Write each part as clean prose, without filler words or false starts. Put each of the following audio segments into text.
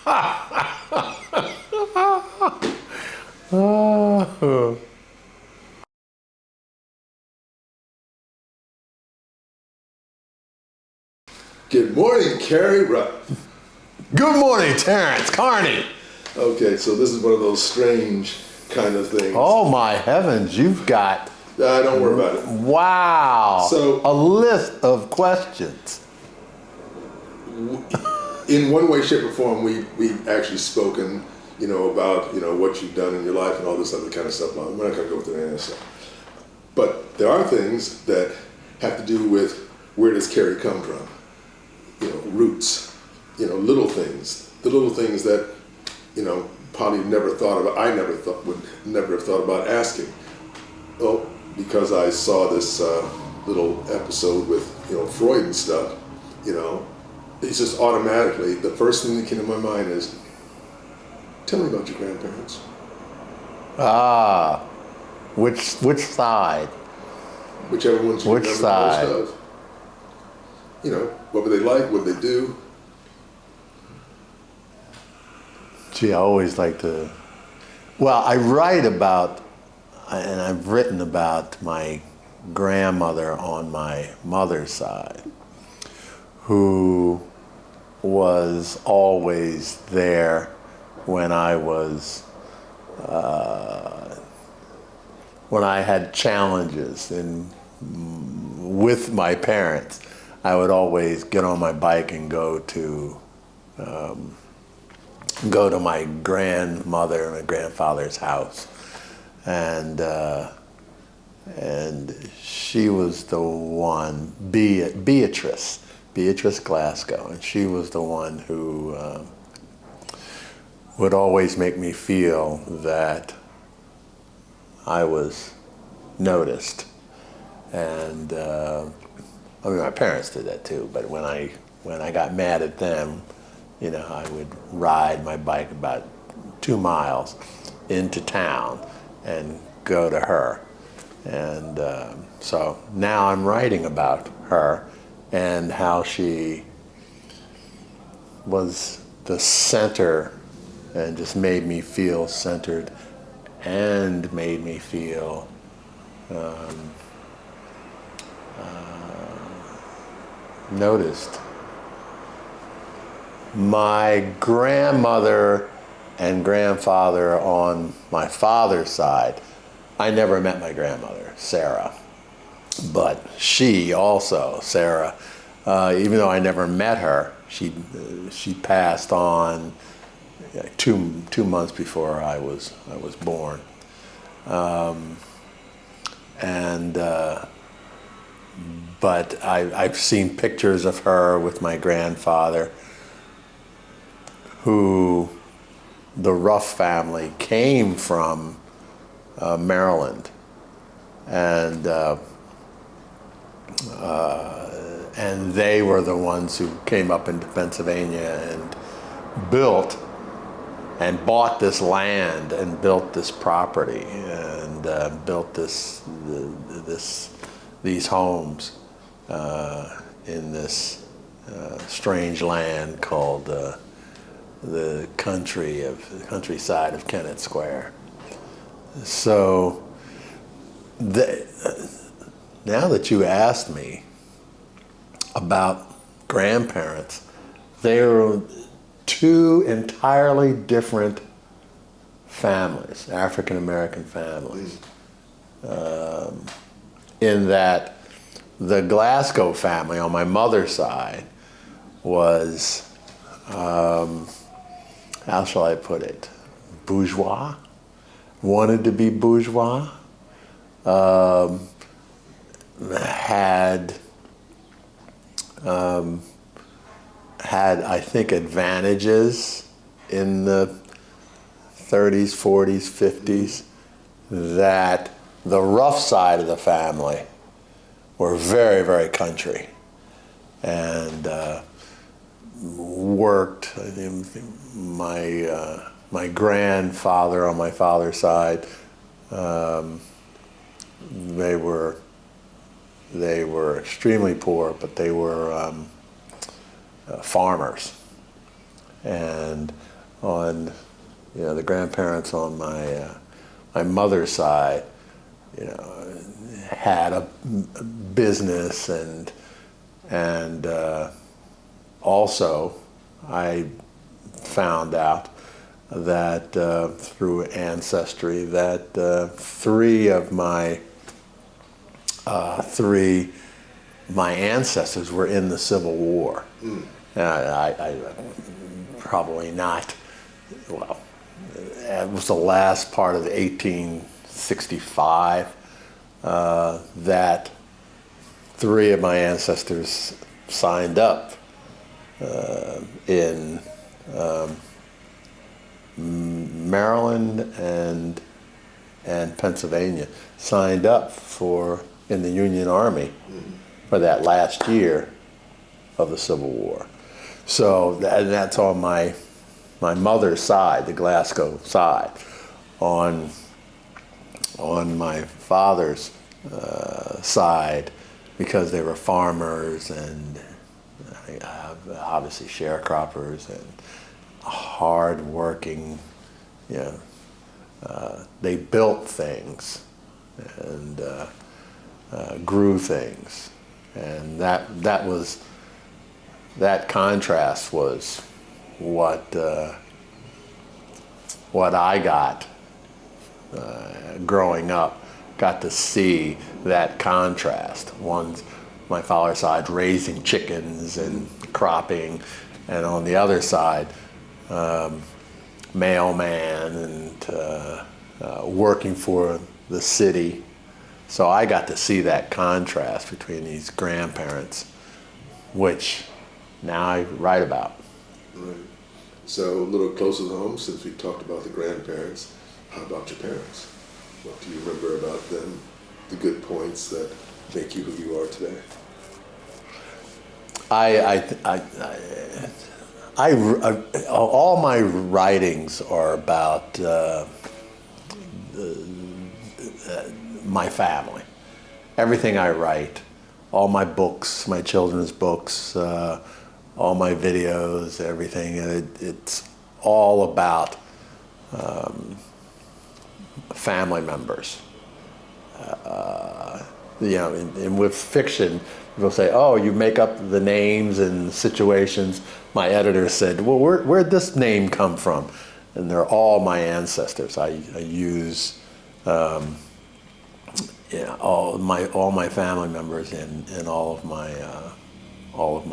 Good morning, Kerry Ruff. Good morning, Terrance. Carney. Okay, so this is one of those strange kind of things. Oh my heavens, you've got... Don't worry about it. Wow. So, a list of questions. In one way, shape, or form, we've actually spoken, about, what you've done in your life and all this other kind of stuff. We're not going to go through any of that stuff. But there are things that have to do with where does Kerry come from? Roots, little things. The little things that, probably never thought about, would never have thought about asking. Well, because I saw this little episode with, Freud and stuff, it's just automatically, the first thing that came to my mind is, tell me about your grandparents. Ah, which side? Whichever ones you Which remember side? most of. What were they like, what did they do? Gee, I always like to... Well, I write about, and I've written about my grandmother on my mother's side, who was always there when I was, when I had challenges with my parents. I would always get on my bike and go to my grandmother and my grandfather's house, and she was the one, Beatrice Glasgow, and she was the one who would always make me feel that I was noticed, and my parents did that too, but when I got mad at them, I would ride my bike about 2 miles into town and go to her. And so now I'm writing about her and how she was the center and just made me feel centered and made me feel noticed. My grandmother and grandfather on my father's side, I never met my grandmother, Sarah, but she also, Sarah, even though I never met her, she passed on 2 months before I was born, but I've seen pictures of her with my grandfather, who the Ruff family came from Maryland, and they were the ones who came up into Pennsylvania and built and bought this land and built this property and built these homes in this strange land called the countryside of Kennett Square. So now that you asked me about grandparents, they were 2 entirely different families, African American families, in that the Glasgow family on my mother's side was, how shall I put it, bourgeois, wanted to be bourgeois, had I think advantages in the 30s, 40s, 50s that the Ruff side of the family were very, very country, and worked. My grandfather on my father's side, they were extremely poor, but they were farmers, and on, the grandparents on my mother's side, had a business, and also I found out that through ancestry that three of my ancestors were in the Civil War. I probably not. Well, it was the last part of 1865 that three of my ancestors signed up in Maryland and Pennsylvania, signed up in the Union Army for that last year of the Civil War. So that's on my mother's side, the Glasgow side. On my father's side, because they were farmers and obviously sharecroppers and hard-working, they built things and grew things, and that contrast was what I got growing up. Got to see that contrast. My father's side raising chickens and cropping, and on the other side, mailman and working for the city. So I got to see that contrast between these grandparents, which now I write about. Right. So a little closer to home, since we talked about the grandparents, how about your parents? What do you remember about them, the good points that make you who you are today? All my writings are about my family. Everything I write, all my books, my children's books, all my videos, everything, it's all about family members. And with fiction, people say, "Oh, you make up the names and situations." My editor said, "Well, where'd this name come from?" And they're all my ancestors. I use all my family members in all of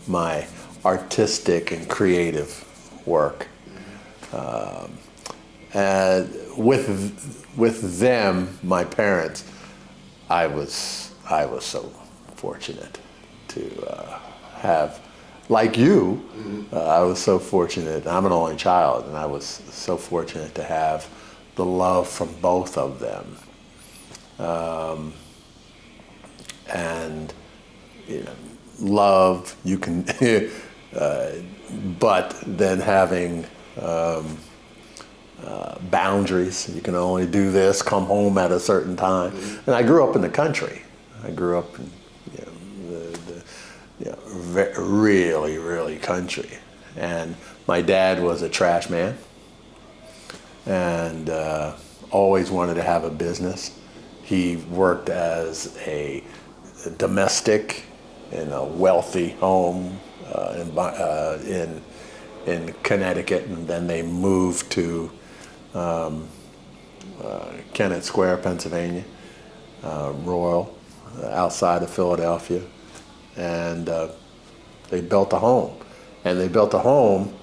my artistic and creative work. And with them, my parents, I was so fortunate to have, like you, I was so fortunate. I'm an only child, and I was so fortunate to have the love from both of them. And love, you can, but then having boundaries. You can only do this, come home at a certain time. And I grew up in the country. I grew up in really, really country. And my dad was a trash man and always wanted to have a business. He worked as a domestic in a wealthy home in Connecticut, and then they moved to Kennett Square, Pennsylvania, Royal, outside of Philadelphia, and they built a home. And they built a home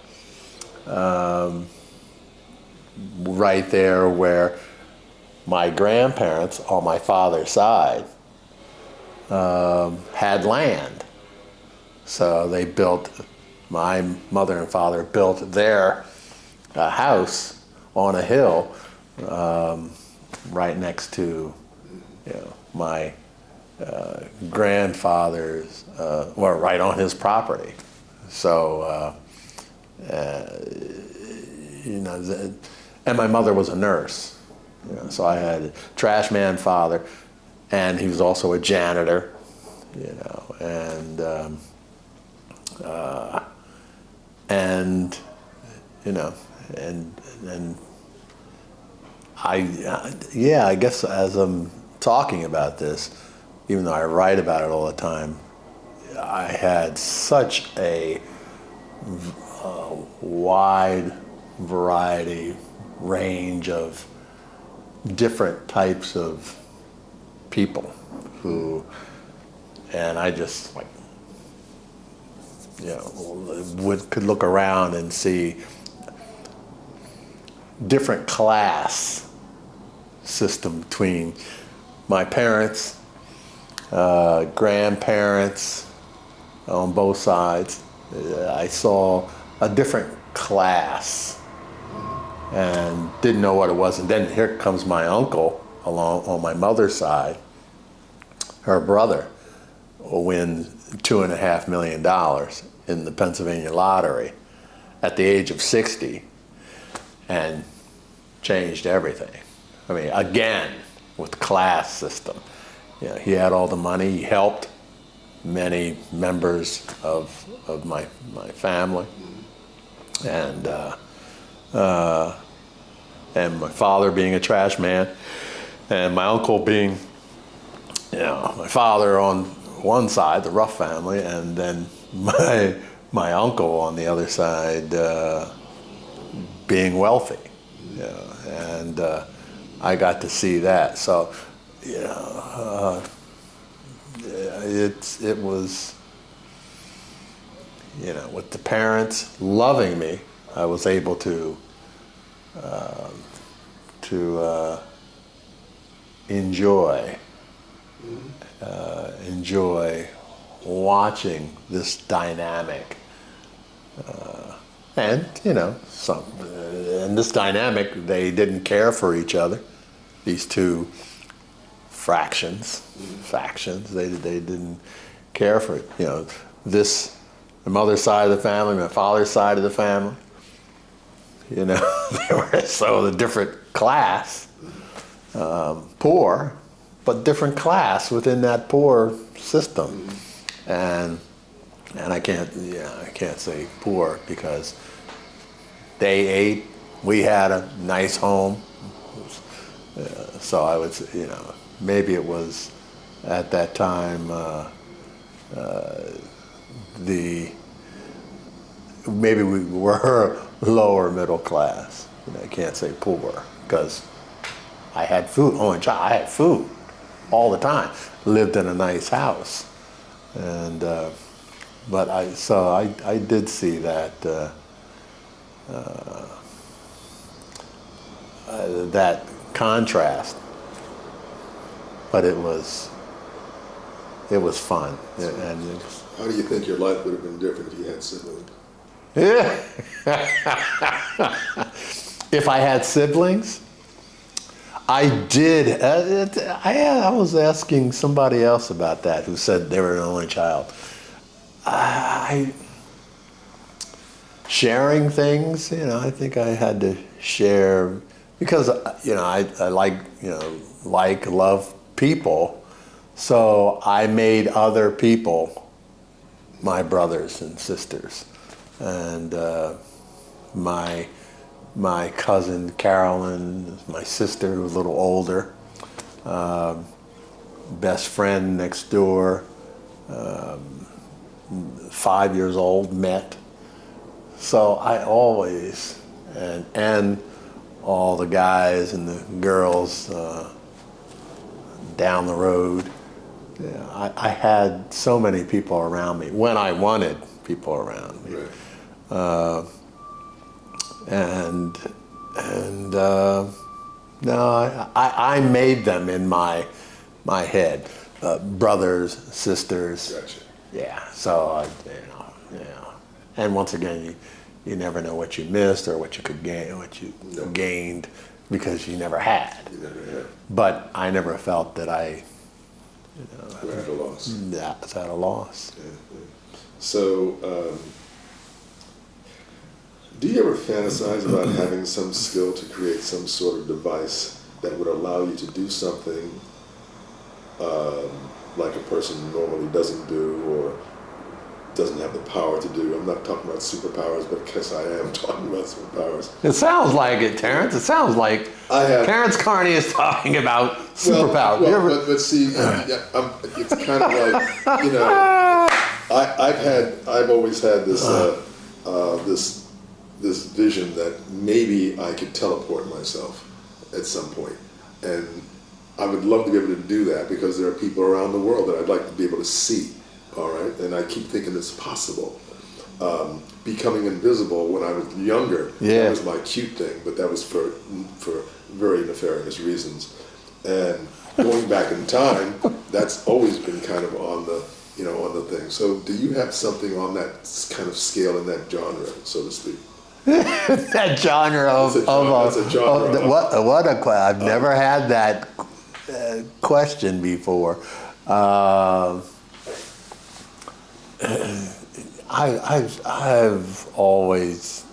right there where my grandparents on my father's side had land. So they built, my mother and father built their house on a hill right next to my grandfather's, well, right on his property. So, and my mother was a nurse. So I had a trash man father, and he was also a janitor, and you know, and I guess as I'm talking about this, even though I write about it all the time, I had such a wide variety, range of different types of people who, and I just like, you know, could look around and see different class system between my parents, grandparents on both sides. I saw a different class and didn't know what it was. And then here comes my uncle along on my mother's side. Her brother will win $2.5 million in the Pennsylvania lottery at the age of 60 and changed everything. I mean, again, with class system. You know, he had all the money, he helped many members of my family, and my father being a trash man, and my uncle being, you know, my father on one side, the Ruff family, and then my uncle on the other side being wealthy, you know, and I got to see that. So, you know, it was, you know, with the parents loving me, I was able to enjoy watching this dynamic, and you know, in this dynamic, they didn't care for each other. These two factions, they didn't care for it. You know, my mother's side of the family, my father's side of the family. You know, they were so the different class, poor, but different class within that poor system, and I can't say poor because they ate, we had a nice home, so I would say, you know, maybe it was at that time maybe we were lower middle class. You know, I can't say poor because I had food. Oh, and I had food all the time. Lived in a nice house, and but I did see that that contrast. But it was fun, and it was, How do you think your life would have been different if you had siblings? yeah. If I had siblings, I did. I was asking somebody else about that who said they were an only child. Sharing things, you know, I think I had to share because, you know, I like, you know, love people. So I made other people my brothers and sisters. And my cousin Carolyn, my sister who was a little older, best friend next door, 5 years old, met. So I always, and all the guys and the girls down the road, yeah, I had so many people around me when I wanted people around me. Right. No, I made them in my head, brothers, sisters. Gotcha. Yeah. So and once again, you never know what you missed or what you could gain, what you gained, because you never had. You never had. But I never felt that I, We're at a loss. That's at a loss. Yeah, yeah. So, do you ever fantasize about having some skill to create some sort of device that would allow you to do something like a person normally doesn't do, or doesn't have the power to do. I'm not talking about superpowers, but I guess I am talking about superpowers. It sounds like it, Terrance. It sounds like Terrance Carney is talking about superpowers. But see, it's kind of like, you know, I've always had this this vision that maybe I could teleport myself at some point, and I would love to be able to do that because there are people around the world that I'd like to be able to see. All right, and I keep thinking it's possible. Becoming invisible when I was younger, that was my cute thing, but that was for very nefarious reasons. And going back in time, that's always been kind of on the thing. So, do you have something on that kind of scale in that genre, so to speak? That genre of I've never had that question before. I've always,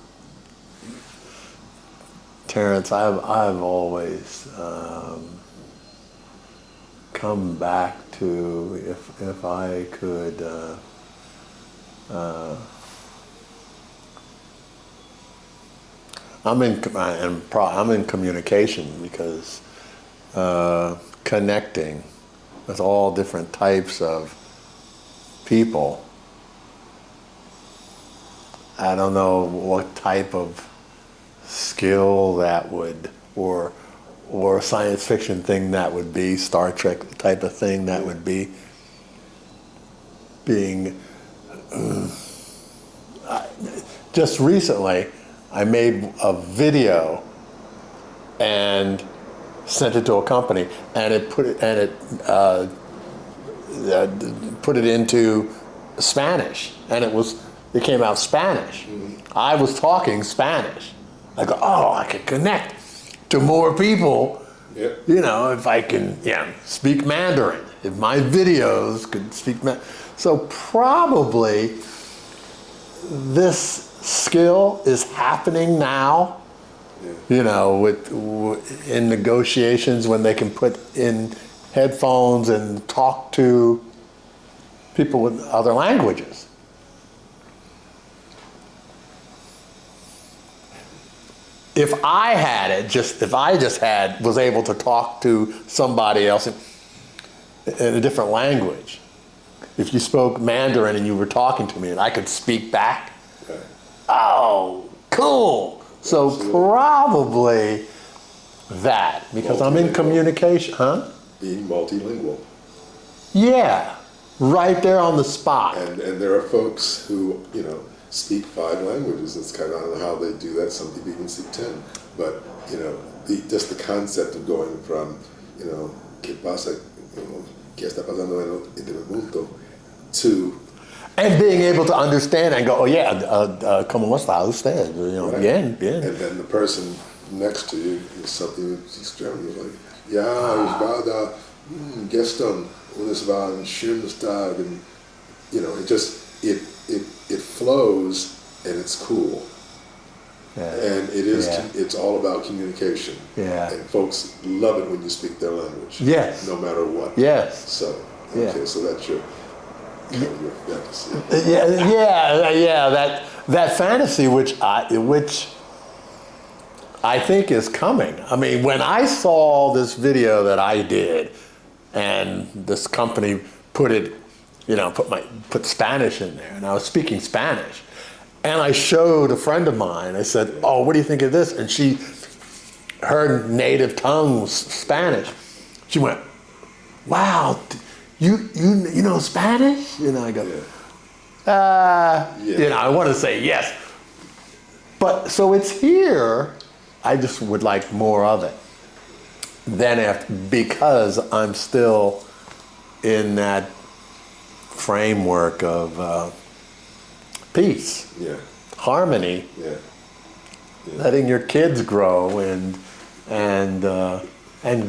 Terrance, I've always come back to if I could I'm in communication because connecting with all different types of people. I don't know what type of skill that would, or science fiction thing that would be, Star Trek type of thing that would be, being, just recently I made a video and sent it to a company, and it put it into Spanish, and it came out Spanish. I was talking Spanish. I go, oh, I can connect to more people. Yep. You know, if I can, speak Mandarin. If my videos could speak Mandarin. So probably this skill is happening now. Yeah. You know, in negotiations when they can put in headphones and talk to people with other languages. If I had it, was able to talk to somebody else in a different language. If you spoke Mandarin and you were talking to me and I could speak back, okay. Oh, cool. So probably that, because I'm in communication, huh? Being multilingual. Yeah, right there on the spot. And there are folks who, speak 5 languages. It's kind of, I don't know how they do that. Some people even speak 10. But, just the concept of going from, ¿qué pasa? ¿Qué está pasando en el mundo? To... And being able to understand and go, oh yeah, ¿cómo está usted? Right. Bien, bien. And then the person next to you is something speaks German. You're like, ja, ich war da gestern und es war ein schönes Tag. And, it flows and it's cool. Yeah. And it's all about communication. Yeah. And folks love it when you speak their language. Yes. No matter what. Yes. So, okay, so that's your fantasy. That fantasy which I think is coming. I mean, when I saw this video that I did and this company put it, put Spanish in there, and I was speaking Spanish. And I showed a friend of mine, I said, oh, what do you think of this? And her native tongue was Spanish. She went, wow, you know Spanish? I go, I want to say yes. But, so it's here, I just would like more of it. Because I'm still in that framework of peace, harmony, letting your kids grow and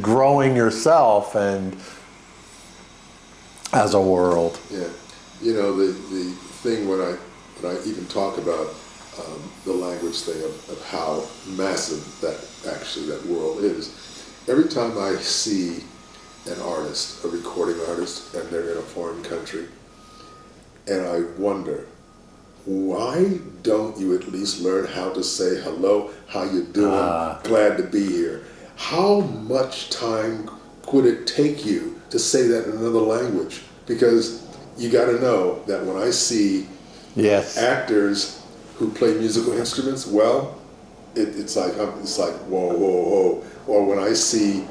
growing yourself and as a world. Yeah, the thing when I even talk about the language thing of how massive that world is. Every time I see an artist, a recording artist, and they're in a foreign country, and I wonder, why don't you at least learn how to say hello, how you doing, glad to be here? How much time would it take you to say that in another language? Because you got to know that when I see actors who play musical instruments well, it's like whoa, whoa, whoa. Or when I see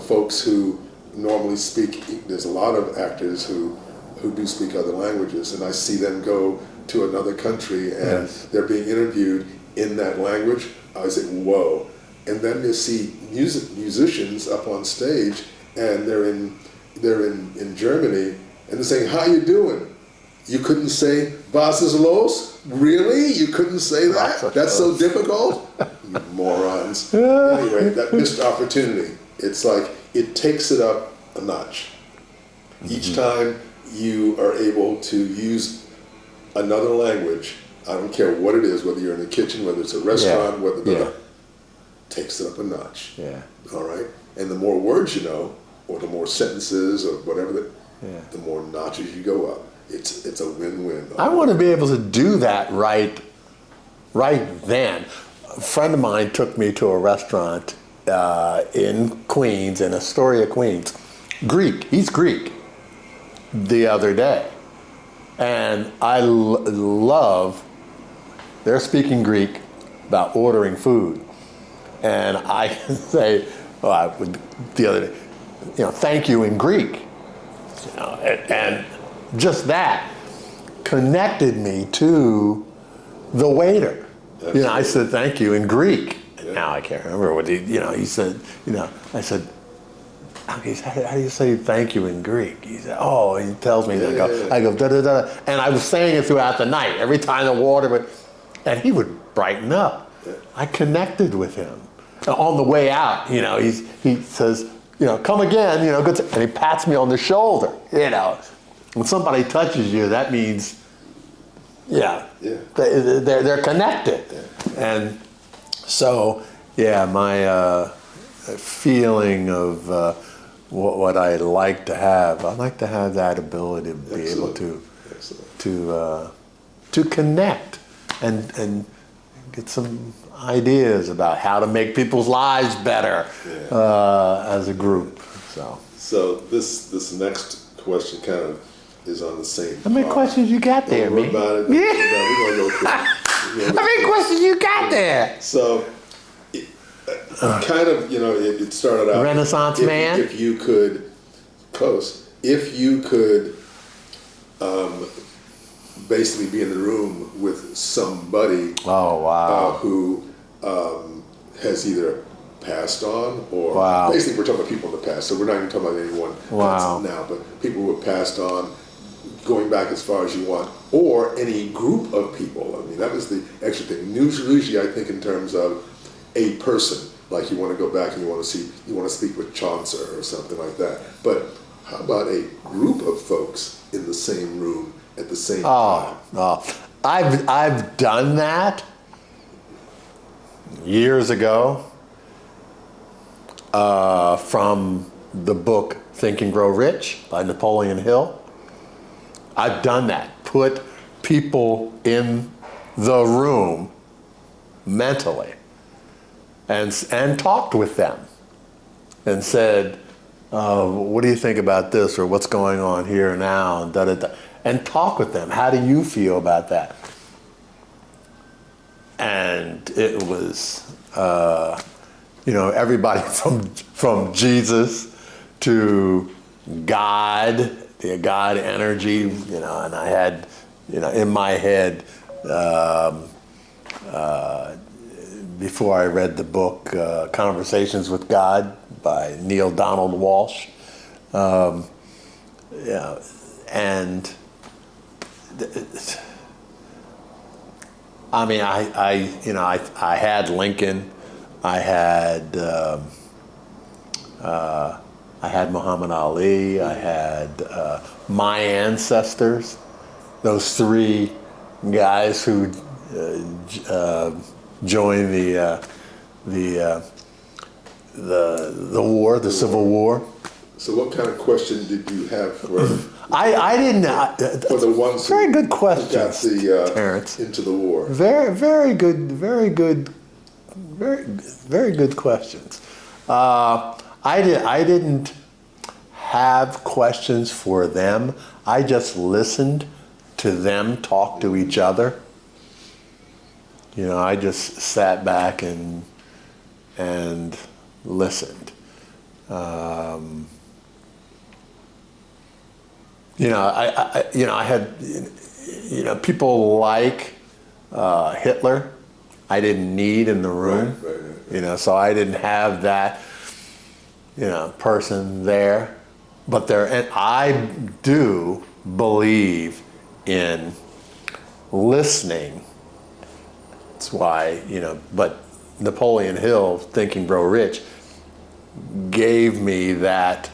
folks who normally speak, there's a lot of actors who do speak other languages, and I see them go to another country and they're being interviewed in that language. I say, whoa. And then you see musicians up on stage, and they're in Germany, and they're saying, how you doing? You couldn't say "Was ist los"? Really? You couldn't say that? That's so difficult? You morons. Anyway, that missed opportunity. It's like it takes it up a notch. Each time you are able to use another language, I don't care what it is, whether you're in the kitchen, whether it's a restaurant, whether takes it up a notch. Yeah. All right? And the more words you know, or the more sentences or whatever, the more notches you go up. It's a win-win. I want to be able to do that right then. A friend of mine took me to a restaurant in Queens, in Astoria, Queens. Greek. He's Greek. The other day. And I love, they're speaking Greek about ordering food. And I can say, the other day, thank you in Greek. And just that connected me to the waiter. I said thank you in Greek. Yeah. Now I can't remember what he said, I said, how do you say thank you in Greek? He said, he tells me that. I go, da da da. And I was saying it throughout the night. Every time the water would, and he would brighten up. Yeah. I connected with him. On the way out, he says, come again, good. And he pats me on the shoulder, When somebody touches you, that means, they're connected. Yeah. And so, my feeling of what I like to have, I like to have that ability to be able to connect and get some ideas about how to make people's lives better as a group. So this next question kind of is on the same. How many questions you got there, man? We're gonna go through it. How many questions you got there? So, kind of, it started out. Renaissance man. If you could, close. If you could, basically be in the room with somebody. Who has either passed on or basically we're talking about people in the past. So we're not even talking about anyone now, but people who have passed on, going back as far as you want, or any group of people. I mean, that was the extra thing. Usually, I think in terms of a person, like you want to go back and you want to speak with Chaucer or something like that. But how about a group of folks in the same room at the same time? I've done that years ago from the book Think and Grow Rich by Napoleon Hill. I've done that. Put people in the room mentally and talked with them and said, what do you think about this, or what's going on here now, and da-da-da, and talk with them. How do you feel about that? And it was, everybody from Jesus to God, the God energy, and I had, in my head, before I read the book, Conversations with God by Neil Donald Walsh. And I mean, I had Lincoln, I had Muhammad Ali, I had my ancestors, those three guys who joined the war, the Civil War. So what kind of question did you have for I didn't. for the ones Very good who got questions, the Terrance. into the war? Very good, very good questions. I didn't have questions for them. I just listened to them talk to each other. You know, I just sat back and listened. I had, people like Hitler. I didn't need in the room. Right. So I didn't have that, person there. But and I do believe in listening. That's why, but Napoleon Hill, Think and Grow Rich, gave me that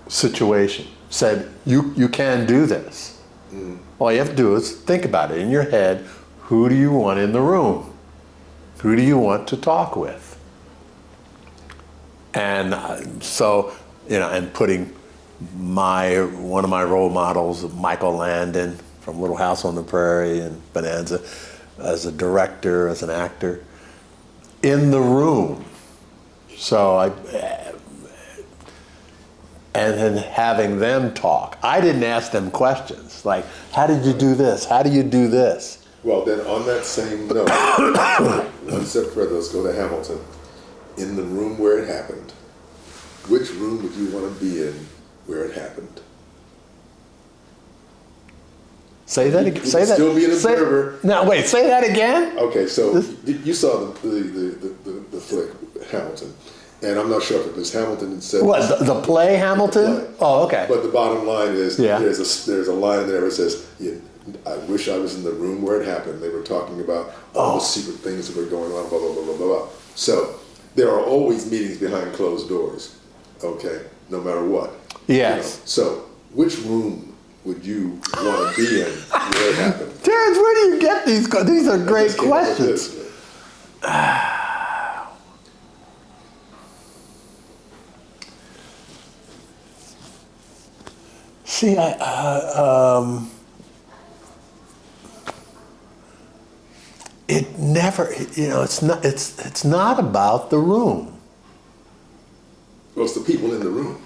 situation. Said, you can do this. All you have to do is think about it in your head. Who do you want in the room? Who do you want to talk with? And and putting one of my role models, Michael Landon from Little House on the Prairie and Bonanza, as a director, as an actor, in the room. And then having them talk. I didn't ask them questions like, how did you do this? How do you do this? Well, then on that same note, one step further, let's go to Hamilton. In the room where it happened, which room would you want to be in where it happened? Say that again. Say that. Still be an observer. No, wait. Say that again. Okay, so you saw the flick Hamilton, and I'm not sure if it was Hamilton that said what the play Hamilton. The play. Oh, okay. But the bottom line is there's a line there that says, "I wish I was in the room where it happened." They were talking about all the secret things that were going on, blah blah blah blah blah. So there are always meetings behind closed doors. Okay, no matter what. Yes. So which room would you want to be in where it happened? Terrance, where do you get these? These are great questions. See, it never, it's not about the room. Well, it's the people in the room.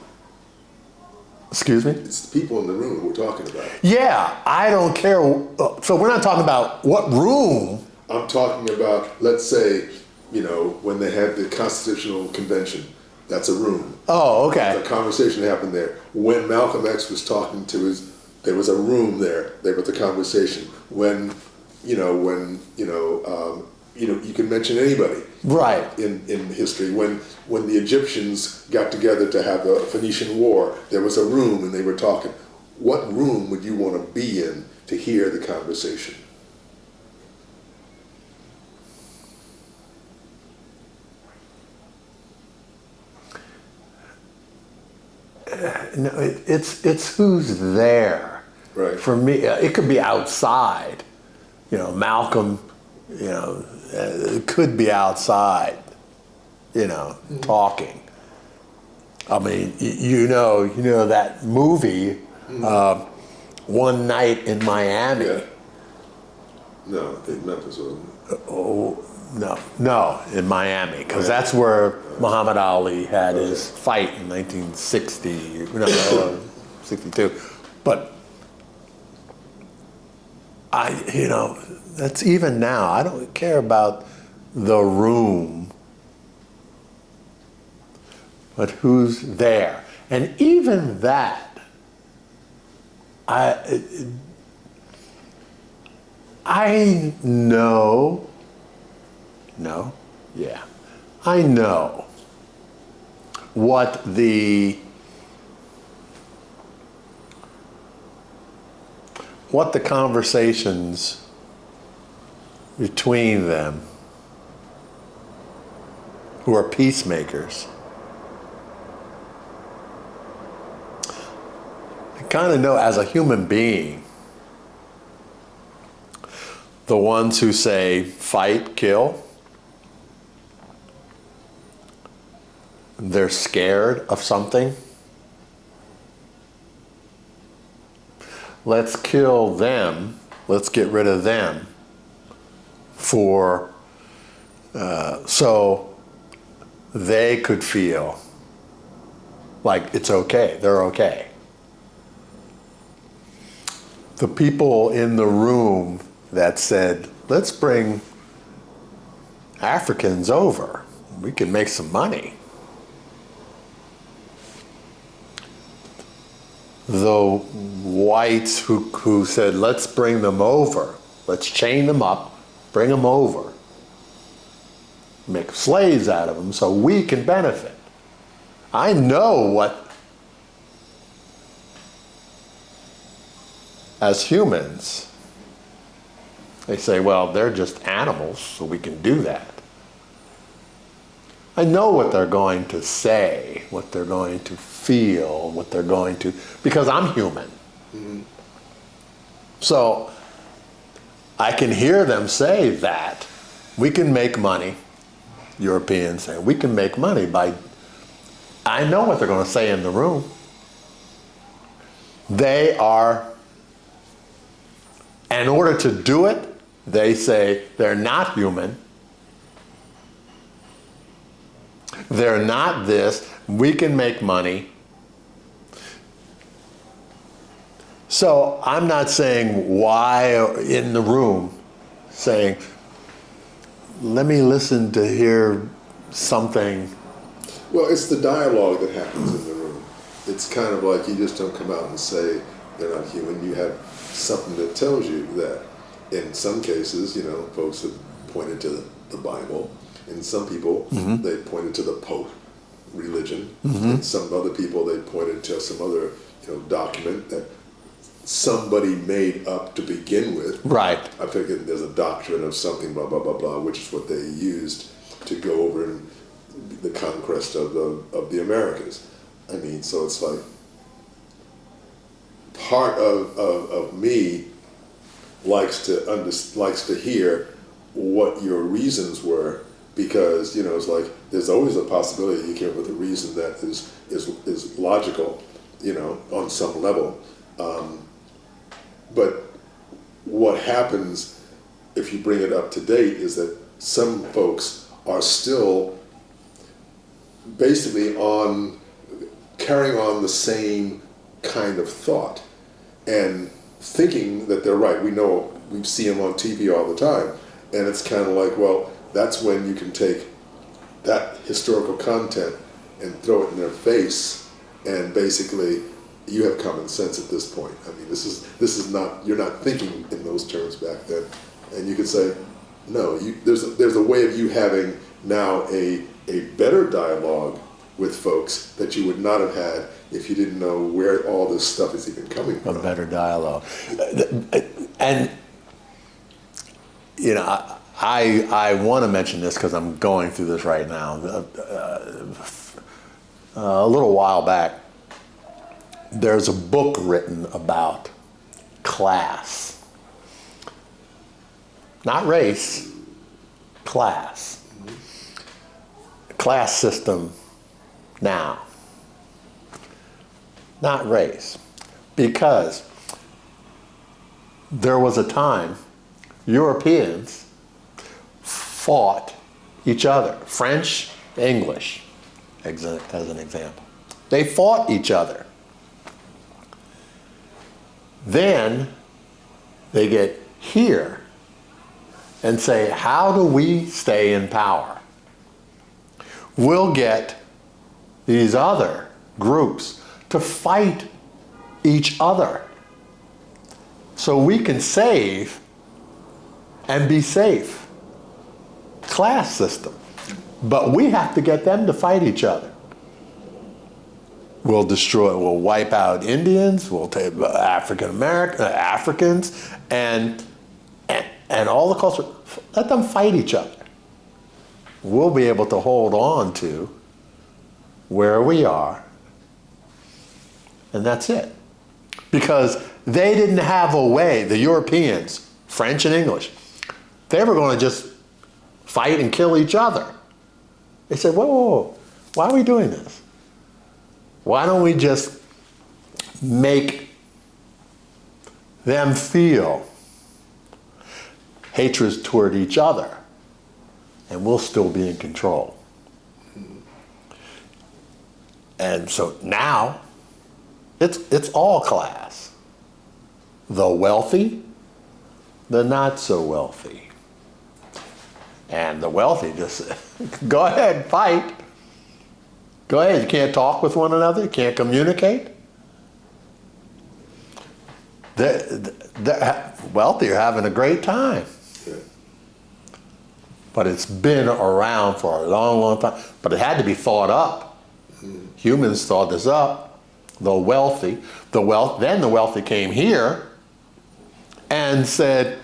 Excuse me? It's the people in the room that we're talking about. Yeah, I don't care. So we're not talking about what room. I'm talking about, let's say, when they had the Constitutional Convention. That's a room. Oh, okay. The conversation happened there. When Malcolm X was talking to there was a room there. There was the conversation. When you can mention anybody. Right. In history. When the Egyptians got together to have the Phoenician War, there was a room and they were talking. What room would you want to be in to hear the conversation? No, it's who's there. Right. For me, it could be outside. Malcolm, it could be outside, talking. I mean, that movie, One Night in Miami. Yeah. No, I think Memphis wasn't. No, in Miami, because that's where Muhammad Ali had his fight in 1960, 62. But that's even now. I don't care about the room, but who's there. And even that, I know. No? Yeah. I know what the conversations between them, who are peacemakers, I kind of know as a human being, the ones who say fight, kill, they're scared of something. Let's kill them. Let's get rid of them so they could feel like it's okay, they're okay. The people in the room that said, let's bring Africans over, we can make some money. The whites who said, let's bring them over, let's chain them up, bring them over, make slaves out of them so we can benefit. I know what, as humans, they say, well, they're just animals, so we can do that. I know what they're going to say, what they're going to feel, what they're going to, because I'm human. Mm-hmm. So I can hear them say that. We can make money, Europeans say, we can make money by, I know what they're going to say in the room. They are, in order to do it, they say they're not human. They're not this. We can make money. So I'm not saying why in the room, saying, let me listen to hear something. Well, it's the dialogue that happens in the room. It's kind of like you just don't come out and say they're not human. You have something that tells you that. In some cases, folks have pointed to the Bible. In some people, mm-hmm. they pointed to the Pope religion. Mm-hmm. And some other people, they pointed to some other, document that somebody made up to begin with. Right. I figured there's a doctrine of something, blah, blah, blah, blah, which is what they used to go over in the conquest of the Americas. I mean, so it's like part of me likes to hear what your reasons were, because it's like there's always a possibility you came up with a reason that is logical, on some level. But what happens if you bring it up to date is that some folks are still basically carrying on the same kind of thought and thinking that they're right. We see them on TV all the time, and it's kind of like, well, that's when you can take that historical content and throw it in their face, and basically you have common sense at this point. I mean, this is not, you're not thinking in those terms back then, and you could say, no, there's a way of you having now a better dialogue with folks that you would not have had if you didn't know where all this stuff is even coming from. A better dialogue. And, I want to mention this because I'm going through this right now. A little while back, there's a book written about class. Not race, class. Class system now. Not race. Because there was a time Europeans fought each other. French, English, as an example. They fought each other. Then they get here and say, how do we stay in power? We'll get these other groups to fight each other so we can save and be safe. Class system. But we have to get them to fight each other. We'll wipe out Indians, we'll take Africans, and all the culture. Let them fight each other. We'll be able to hold on to where we are, and that's it. Because they didn't have a way, the Europeans, French and English, they were going to just fight and kill each other. They said, whoa, Why are we doing this? Why don't we just make them feel hatred toward each other, and we'll still be in control? And so now, it's all class. The wealthy, the not so wealthy. And the wealthy just, go ahead, fight. Go ahead, you can't talk with one another, you can't communicate. The wealthy are having a great time. Yeah. But it's been around for a long, long time. But it had to be thought up. Humans thought this up. The wealthy, then the wealthy came here and said,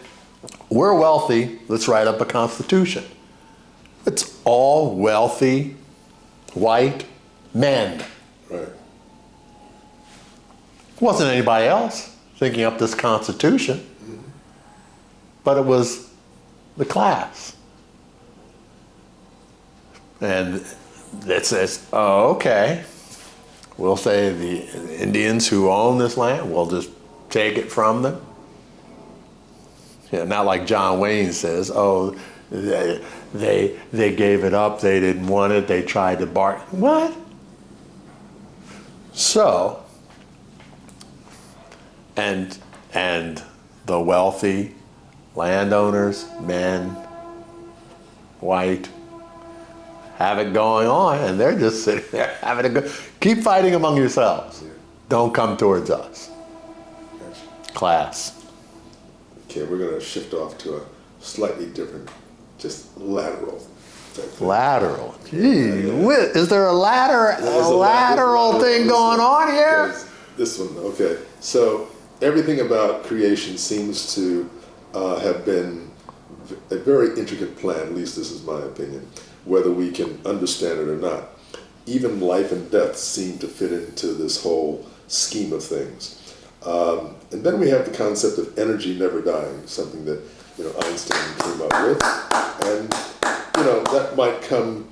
we're wealthy, let's write up a constitution. It's all wealthy, white men. Right. It wasn't anybody else thinking up this constitution, but it was the class. And it says, oh, okay, we'll say the Indians who own this land, we'll just take it from them. Yeah, not like John Wayne says, oh, they gave it up, they didn't want it, they tried to bargain. What? So, and the wealthy landowners, men, white, have it going on, and they're just sitting there having a good, keep fighting among yourselves. Yeah. Don't come towards us. Gotcha. Class. Okay, we're going to shift off to a slightly different, just lateral type thing. Lateral. Gee, is there a lateral thing going on here? There's this one, okay. So everything about creation seems to have been a very intricate plan, at least this is my opinion, whether we can understand it or not. Even life and death seem to fit into this whole scheme of things. And then we have the concept of energy never dying, something that Einstein came up with, and that might come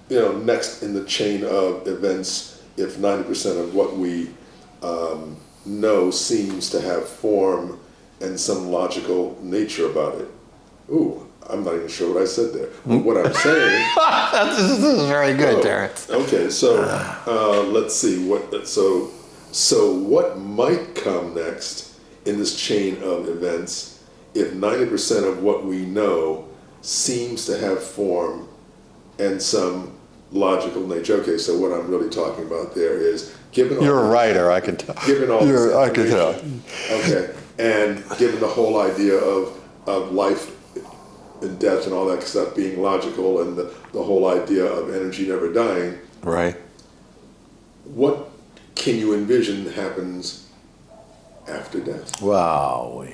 next in the chain of events if 90% of what we know seems to have form and some logical nature about it. Ooh, I'm not even sure what I said there. But what I'm saying. This is very good, Terrance. Okay, so let's see So what might come next in this chain of events if 90% of what we know seems to have form and some logical nature? Okay, so what I'm really talking about there is given all You're a writer, I can tell. Given all this I can tell. Okay, and given the whole idea of life and death and all that stuff being logical, and the whole idea of energy never dying, Right. what can you envision happens after death? Wow,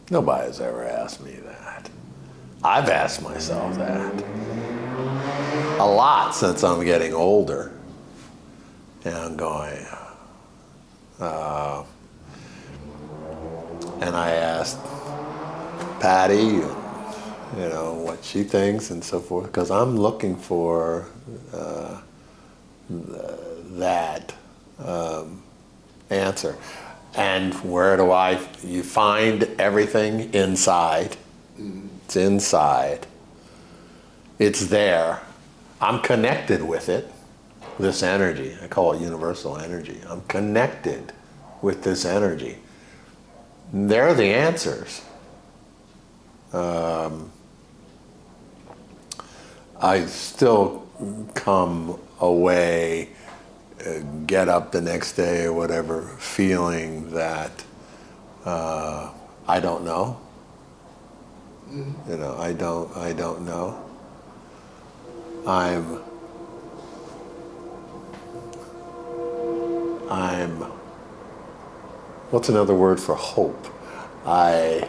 nobody's ever asked me that. I've asked myself that a lot since I'm getting older. And I'm going, and I asked Patty, what she thinks and so forth, because I'm looking for that answer. And where do you find everything inside? It's inside. It's there. I'm connected with it, this energy. I call it universal energy. I'm connected with this energy. They're the answers. I still come away, get up the next day or whatever, feeling that I don't know. I don't know. I'm what's another word for hope? I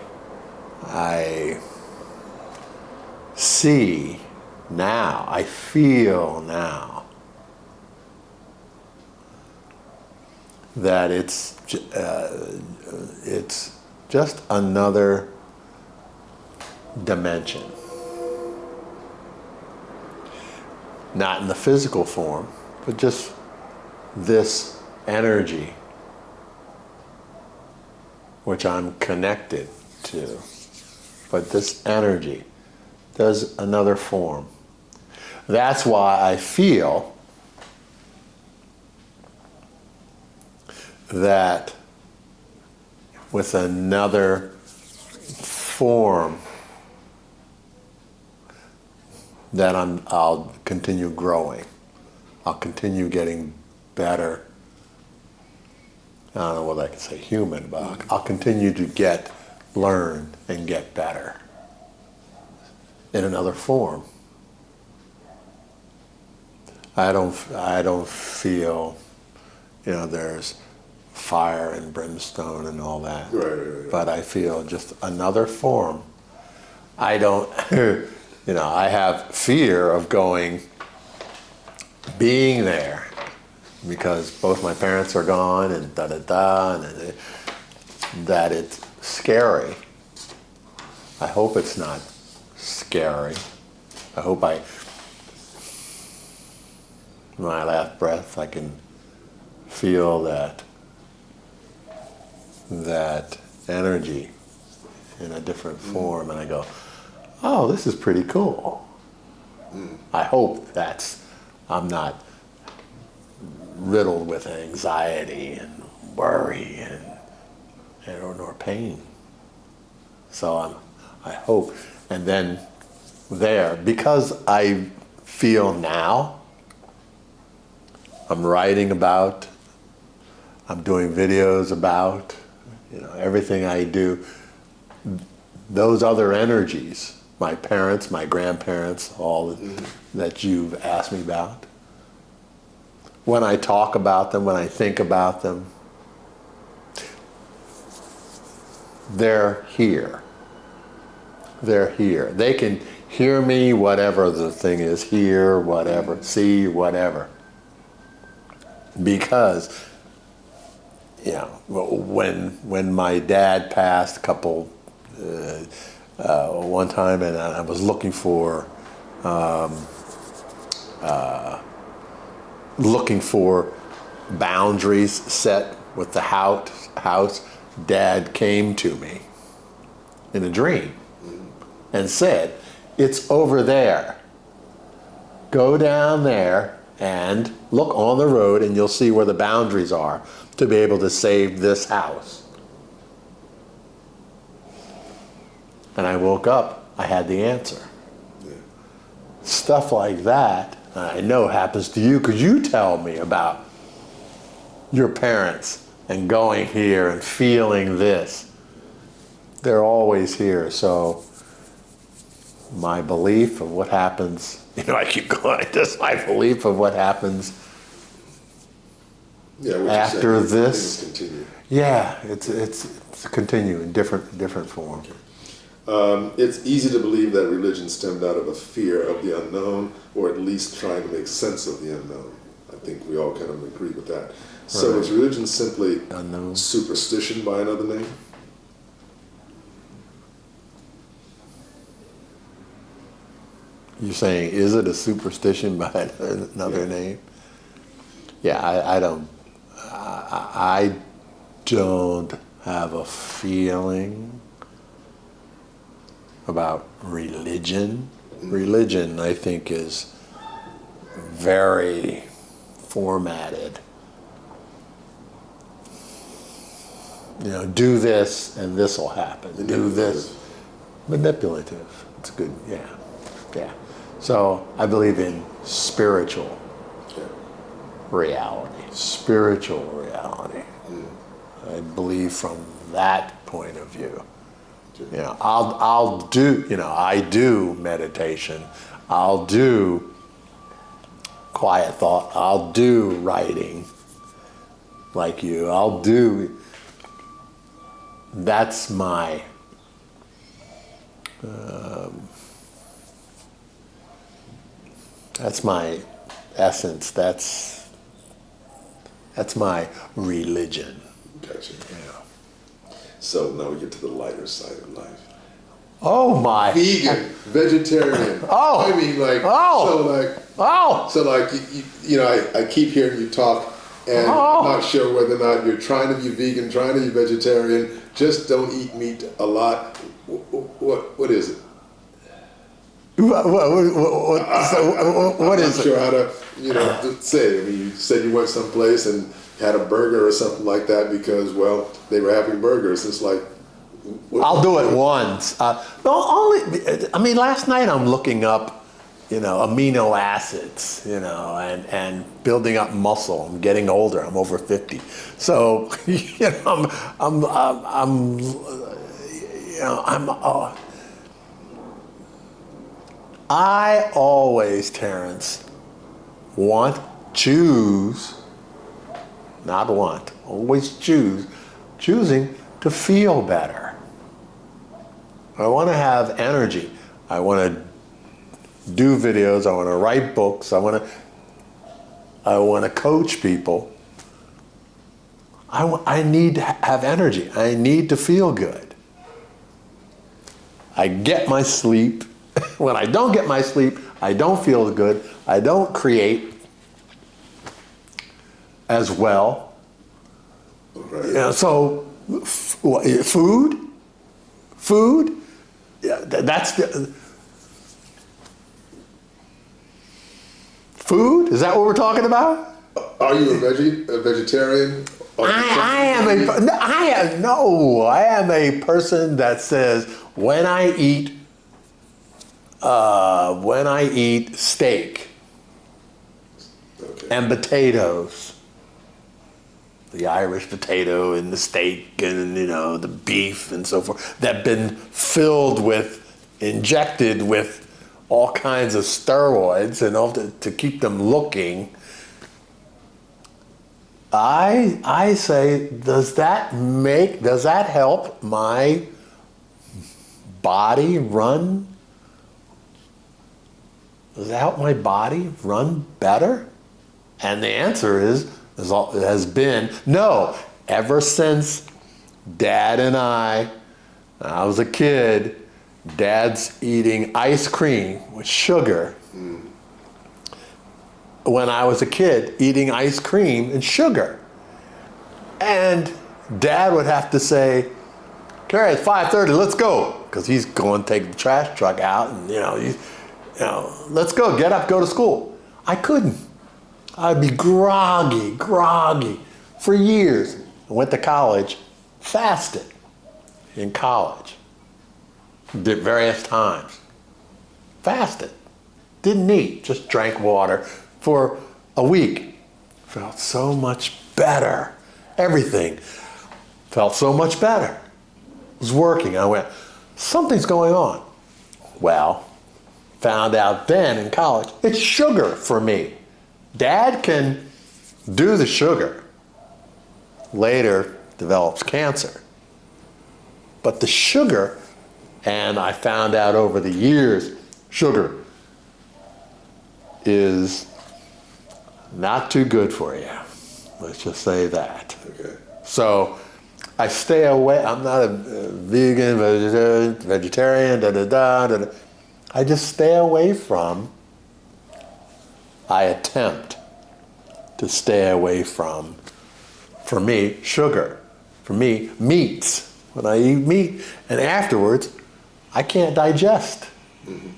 see now, I feel now that it's just another dimension. not in the physical form, but just this energy which I'm connected to. But this energy does another form. That's why I feel that with another form that I'll continue growing. I'll continue getting better. I don't know what I can say human, but I'll continue to learn and get better in another form. I don't feel, there's fire and brimstone and all that. Right. But I feel just another form. I don't, I have fear of being there because both my parents are gone and and that it's scary. I hope it's not scary. I hope my last breath, I can feel that energy in a different form, and I go, oh, this is pretty cool. I hope I'm not riddled with anxiety and worry or pain. So I hope, and then because I feel now, I'm writing about, I'm doing videos about, everything I do, those other energies, my parents, my grandparents, all that you've asked me about. When I talk about them, when I think about them, they're here. They're here. They can hear me, whatever the thing is, hear, whatever, see, whatever. Because, when my dad passed one time, and I was looking for boundaries set with the house, Dad came to me in a dream and said, it's over there. Go down there and look on the road and you'll see where the boundaries are to be able to save this house. And I woke up, I had the answer. Yeah. Stuff like that, I know happens to you because you tell me about your parents and going here and feeling this. They're always here. So my belief of what happens, I keep going like this, my belief of what happens after this. Continue. Yeah, it's continue in different form. Okay. It's easy to believe that religion stemmed out of a fear of the unknown, or at least trying to make sense of the unknown. I think we all kind of agree with that. So is religion simply unknown superstition by another name? You're saying, is it a superstition by another name? Yeah, I don't have a feeling about religion. Religion, I think, is very formatted. Do this and this will happen. Do this. Manipulative. It's good. Yeah. So I believe in spiritual reality. Spiritual reality. I believe from that point of view. I'll do, I do meditation. I'll do quiet thought. I'll do writing like you. That's my essence. That's my religion. Gotcha. Yeah. So now we get to the lighter side of life. Oh my. vegan, vegetarian. Oh. I mean, like, Oh. so like, you know, I keep hearing you talk, and I'm not sure whether or not you're trying to be vegan, trying to be vegetarian. Just don't eat meat a lot. What is it? What I'm is not sure how to, you know, to say. I mean, you said you went someplace and had a burger or something like that because, well, they were having burgers. It's like, I'll do it once. I mean, last night I'm looking up, you know, amino acids, you know, and building up muscle. I'm getting older. I'm over 50. So, you know, I always, Terrance, choosing to feel better. I want to have energy. I want to do videos. I want to write books. I want to coach people. I need to have energy. I need to feel good. I get my sleep. When I don't get my sleep, I don't feel good. I don't create as well. Right. You know, so food. Yeah, that's the food. Is that what we're talking about? Are you a vegetarian? I am a person that says when I eat steak and potatoes, the Irish potato and the steak and, you know, the beef and so forth, that have been injected with all kinds of steroids and all to keep them looking. I say, does that help my body run? Does that help my body run better? And the answer has been no. Ever since Dad and I was a kid, Dad's eating ice cream with sugar. When I was a kid, eating ice cream and sugar. And Dad would have to say, Kerry, it's 5:30, let's go. Because he's going to take the trash truck out and, let's go, get up, go to school. I couldn't. I'd be groggy for years. I went to college, fasted in college. Did various times. Fasted. Didn't eat, just drank water for a week. Felt so much better. Everything felt so much better. It was working. I went, something's going on. Well, found out then in college, it's sugar for me. Dad can do the sugar. Later develops cancer. But the sugar, and I found out over the years, sugar is not too good for you. Let's just say that. Okay. So I stay away. I'm not a vegan, vegetarian, I just stay away from, I attempt to stay away from, for me, sugar. For me, meats. When I eat meat, and afterwards, I can't digest. Mm-hmm.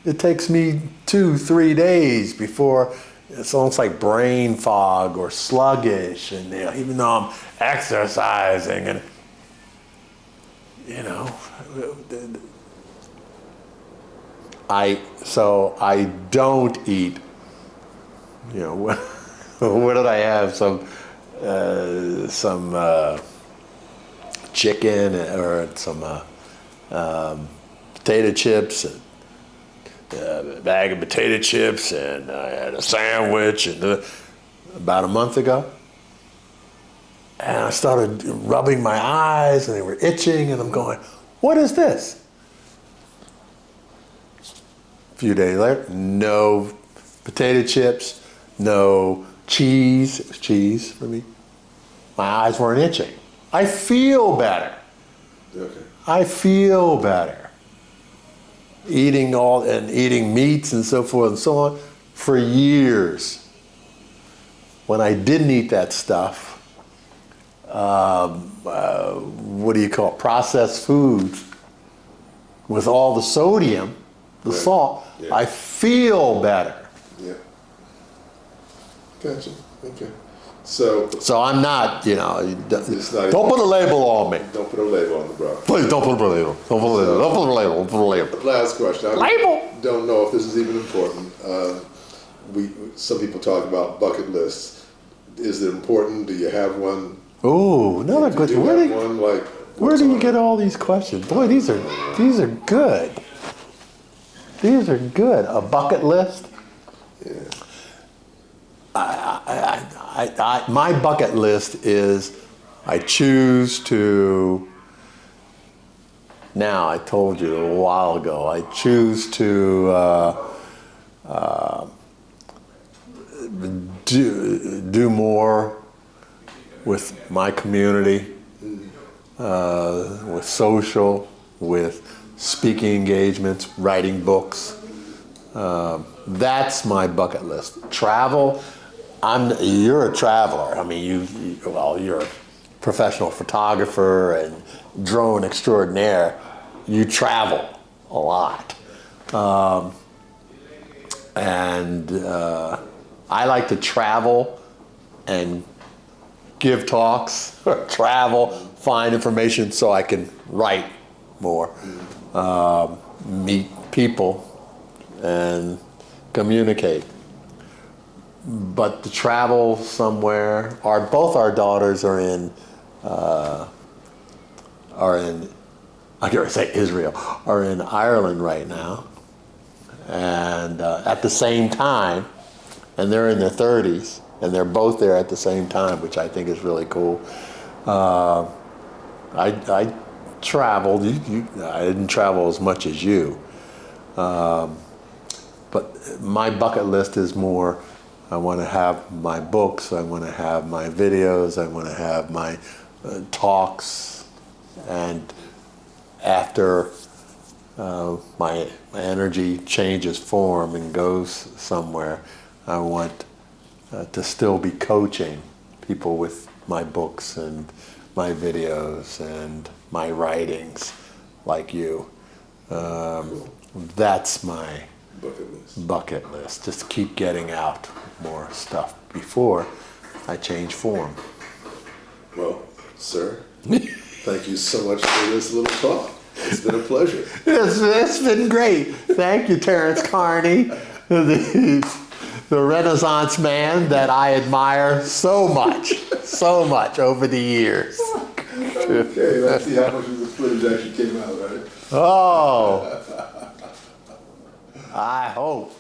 It takes me 2-3 days before it's almost like brain fog or sluggish, and even though I'm exercising, and I don't eat. What did I have? Some chicken or some potato chips, and a bag of potato chips, and I had a sandwich about a month ago. And I started rubbing my eyes, and they were itching, and I'm going, what is this? A few days later, no potato chips, no cheese. It was cheese for me. My eyes weren't itching. I feel better. Okay. I feel better. eating meats and so forth and so on for years. When I didn't eat that stuff, what do you call it? Processed foods with all the sodium, the Right. salt, Yeah. I feel better. Yeah. Gotcha. Okay. So So I'm not, It's not don't put a label on me. don't put a label on the bro. Please don't put a label. Don't put a label. Don't put a label. Don't put a label. Last question. I Label. don't know if this is even important. Some people talk about bucket lists. Is it important? Do you have one? Ooh, another Do good you one. have one? Like, Where what's do you on get it? all these questions? Boy, these are good. These are good. A bucket list. Yeah. My bucket list is I choose to. Now I told you a while ago. I choose to do more with my community, with social, with speaking engagements, writing books. That's my bucket list. Travel. You're a traveler. I mean, you're a professional photographer and drone extraordinaire. You travel a lot, and I like to travel and give talks, travel, find information so I can write more, meet people, and communicate. But to travel somewhere, both our daughters are in I gotta say Israel, are in Ireland right now, and at the same time, and they're in their 30s, and they're both there at the same time, which I think is really cool. I traveled. I didn't travel as much as you, but my bucket list is more. I want to have my books. I want to have my videos. I want to have my talks, and after my energy changes form and goes somewhere, I want to still be coaching people with my books and my videos and my writings, like you. That's my bucket list. Just keep getting out more stuff before I change form. Well, sir, thank you so much for this little talk. It's been a pleasure. It's been great. Thank you, Terrance Carney, the Renaissance man that I admire so much over the years. Okay, let's see how much of the footage actually came out, right? Oh, I hope.